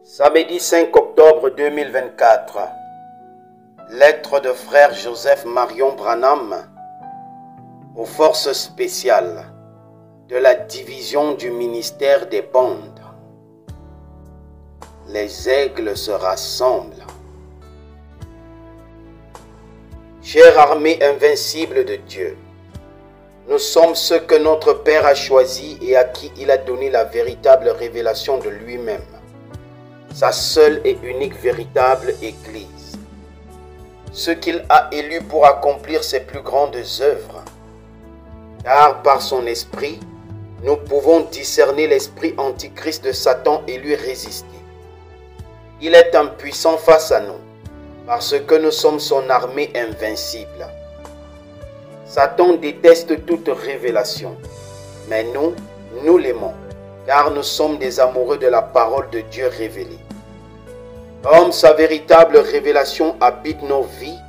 Samedi 5 octobre 2024. Lettre de frère Joseph Marion Branham aux forces spéciales de la division du ministère des bandes. Les aigles se rassemblent. Chère armée invincible de Dieu, nous sommes ceux que notre Père a choisis et à qui il a donné la véritable révélation de lui-même, sa seule et unique véritable Église, ceux qu'il a élus pour accomplir ses plus grandes œuvres. Car par son esprit, nous pouvons discerner l'esprit antichrist de Satan et lui résister. Il est impuissant face à nous, parce que nous sommes son armée invincible. Satan déteste toute révélation, mais nous l'aimons, car nous sommes des amoureux de la parole de Dieu révélée. Comme sa véritable révélation habite nos vies,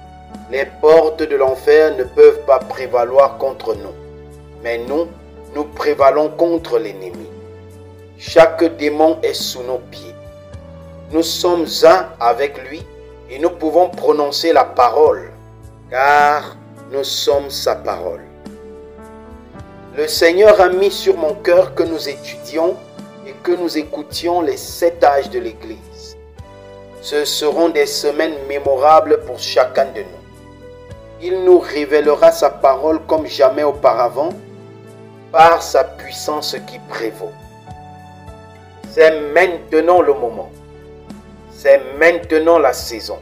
les portes de l'enfer ne peuvent pas prévaloir contre nous, mais nous prévalons contre l'ennemi. Chaque démon est sous nos pieds. Nous sommes un avec lui et nous pouvons prononcer la parole, car nous sommes sa parole. Le Seigneur a mis sur mon cœur que nous étudions et que nous écoutions les 7 âges de l'Église. Ce seront des semaines mémorables pour chacun de nous. Il nous révélera sa parole comme jamais auparavant par sa puissance qui prévaut. C'est maintenant le moment. C'est maintenant la saison.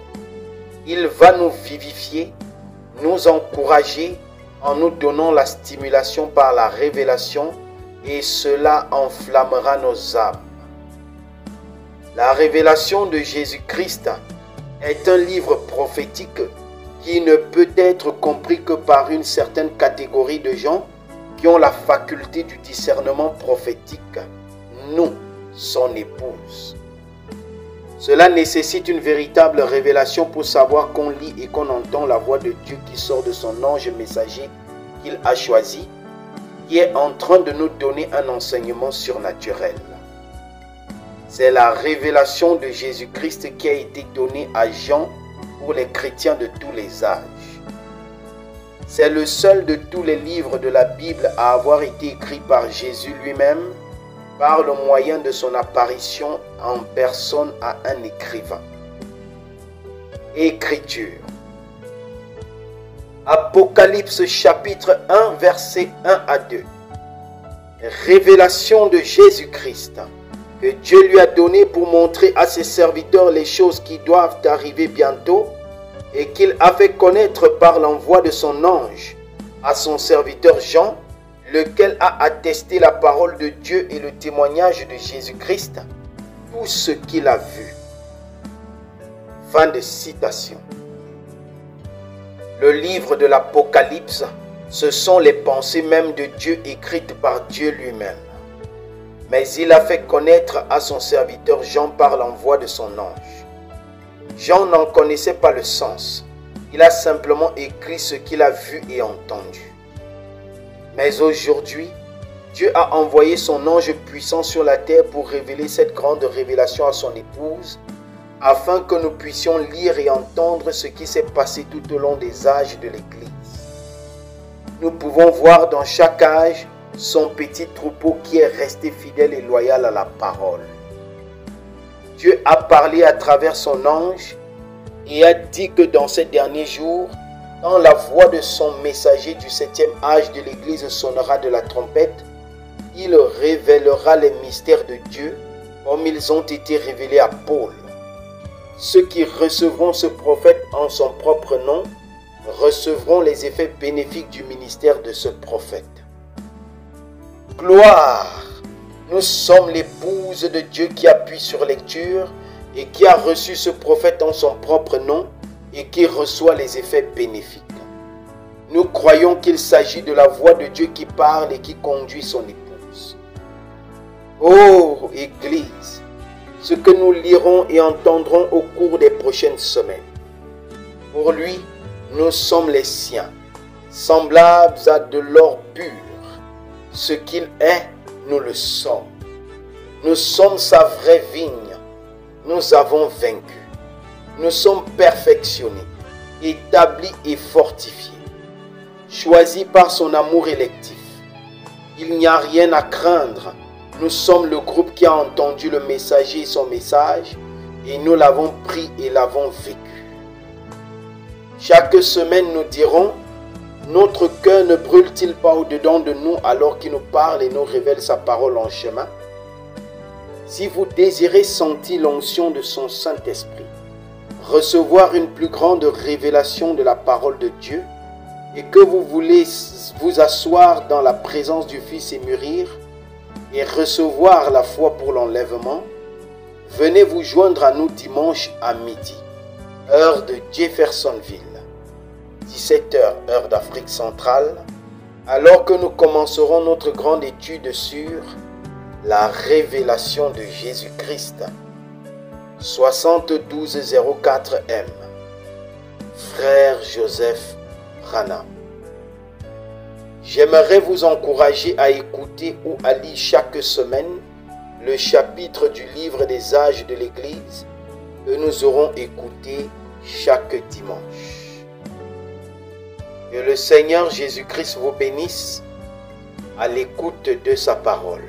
Il va nous vivifier, nous encourager en nous donnant la stimulation par la révélation et cela enflammera nos âmes. La révélation de Jésus-Christ est un livre prophétique qui ne peut être compris que par une certaine catégorie de gens qui ont la faculté du discernement prophétique. Nous, son épouse. Cela nécessite une véritable révélation pour savoir qu'on lit et qu'on entend la voix de Dieu qui sort de son ange messager qu'il a choisi, qui est en train de nous donner un enseignement surnaturel. C'est la révélation de Jésus-Christ qui a été donnée à Jean pour les chrétiens de tous les âges. C'est le seul de tous les livres de la Bible à avoir été écrit par Jésus lui-même, par le moyen de son apparition en personne à un écrivain. Écriture. Apocalypse chapitre 1 versets 1 à 2. Révélation de Jésus-Christ que Dieu lui a donné pour montrer à ses serviteurs les choses qui doivent arriver bientôt et qu'il a fait connaître par l'envoi de son ange à son serviteur Jean, lequel a attesté la parole de Dieu et le témoignage de Jésus-Christ, tout ce qu'il a vu. Fin de citation. Le livre de l'Apocalypse, ce sont les pensées même de Dieu écrites par Dieu lui-même. Mais il a fait connaître à son serviteur Jean par l'envoi de son ange. Jean n'en connaissait pas le sens. Il a simplement écrit ce qu'il a vu et entendu. Mais aujourd'hui, Dieu a envoyé son ange puissant sur la terre pour révéler cette grande révélation à son épouse, afin que nous puissions lire et entendre ce qui s'est passé tout au long des âges de l'Église. Nous pouvons voir dans chaque âge son petit troupeau qui est resté fidèle et loyal à la parole. Dieu a parlé à travers son ange et a dit que dans ces derniers jours, quand la voix de son messager du 7e âge de l'Église sonnera de la trompette, il révélera les mystères de Dieu comme ils ont été révélés à Paul. Ceux qui recevront ce prophète en son propre nom recevront les effets bénéfiques du ministère de ce prophète. Gloire! Nous sommes l'épouse de Dieu qui appuie sur lecture et qui a reçu ce prophète en son propre nom et qui reçoit les effets bénéfiques. Nous croyons qu'il s'agit de la voix de Dieu qui parle et qui conduit son épouse. Ô Église, ce que nous lirons et entendrons au cours des prochaines semaines. Pour lui, nous sommes les siens, semblables à de l'or pur. Ce qu'il est, nous le sommes. Nous sommes sa vraie vigne. nous avons vaincu. Nous sommes perfectionnés, établis et fortifiés, choisis par son amour électif. Il n'y a rien à craindre. Nous sommes le groupe qui a entendu le messager et son message, et nous l'avons pris et l'avons vécu. Chaque semaine, nous dirons, notre cœur ne brûle-t-il pas au-dedans de nous alors qu'il nous parle et nous révèle sa parole en chemin? Si vous désirez sentir l'onction de son Saint-Esprit, recevoir une plus grande révélation de la parole de Dieu, et que vous voulez vous asseoir dans la présence du Fils et mûrir, et recevoir la foi pour l'enlèvement, venez vous joindre à nous dimanche à midi, heure de Jeffersonville, 17h, heure d'Afrique centrale, alors que nous commencerons notre grande étude sur la révélation de Jésus-Christ. 7204M. Frère Joseph Branham. J'aimerais vous encourager à écouter ou à lire chaque semaine le chapitre du livre des âges de l'Église que nous aurons écouté chaque dimanche. Que le Seigneur Jésus-Christ vous bénisse à l'écoute de sa parole.